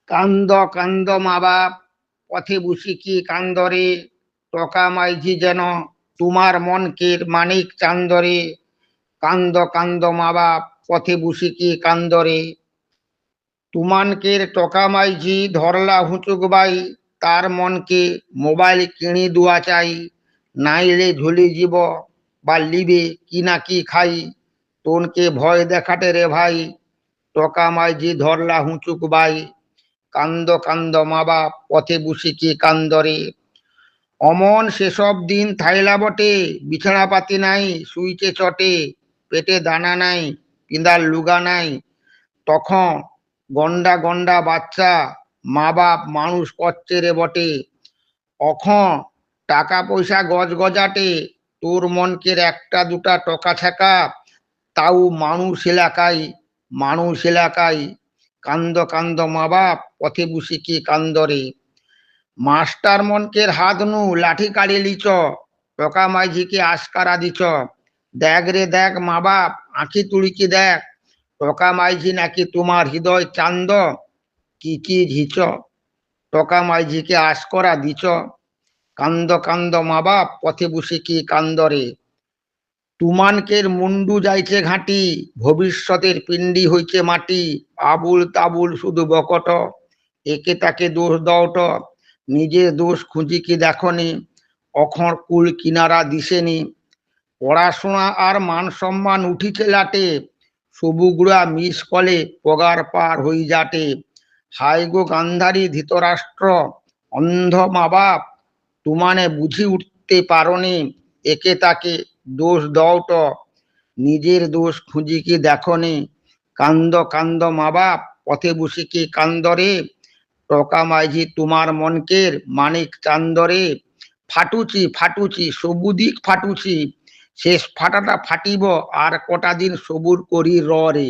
কান্দ কান্দ মা বাপ, পথে বসি কি কান্দরে, টকা মাইঝি যেন তোমার মনকের মানিক চান্দরে। কান্দ কান্দ মা বাপ, পথে বসি কি কান্দরে। তুমানকের টকা মাইঝি ধরলা হুঁচুক বাই, তার মনকে মোবাইল কিনি দুয়া চাই। নাইলে ঝুলি জীব বা লিবে কি না কি খাই, তোনকে ভয় দেখাটে রে ভাই, টকা মাইঝি ধরলা হুঁচুক বাই। কান্দ কান্দ মা বাপ, পথে বসি কি কান্দরে। অমন সেসব দিন থাইলা বটে, বিছানা পাতি নাই শুইতে চটে, পেটে দানা নাই পিঁদার লুগা নাই। তখন গন্ডা গন্ডা বাচ্চা মা বাপ মানুষ করছে রে বটে। অখন টাকা পয়সা গজ গজাটে, তোর মনকের একটা দুটা টকা ছাকা, তাও মানুষ এলাকায়। কান্দ কান্দ মা বাপ, পথে বসি কি কান্দরে। মাস্টার মনকের হাত নু লাঠি কাড়ি লিচ, টকা মাইঝিকে আশকারা দিছ। দেখ রে দেখ মা বাপ, আঁখি তুড়িকি দেখ, টকা মাইঝি নাকি তোমার হৃদয় চান্দ। কি কি ঝিচ, টকা মাইঝিকে আশকরা দিছ। কান্দ কান্দ মা বাপ, পথে বসি কি কান্দরে। তুমানকের মুন্ডু যাইছে ঘাঁটি, ভবিষ্যতের পিণ্ডি হইছে মাটি। আবুল তাবুল শুধু বকট, একে তাকে দোষ দওট, নিজের দোষ খুঁজি কি দেখনি, অখর কুল কিনারা দিশেনি। পড়াশোনা আর মান সম্মান উঠিছে লাটে, সবুগুড়া মিস কলে পগার পার হই যাটে। হাই গো গান্ধারী ধৃতরাষ্ট্র, অন্ধ মা বাপ, তুমানে বুঝি উঠতে পারনি, একে তাকে দোষ দওট, নিজের দোষ খুঁজি কি দেখনি। কান্দ কান্দ মা বাপ, পথে বসি কি কান্দরে। টকা মাইঝি তোমার মনকের মানিক চান্দরে। ফাটুচি ফাটুচি সবুদিক ফাটুচি, শেষ ফাটাটা ফাটিব আর কটা দিন সবুর করি রে।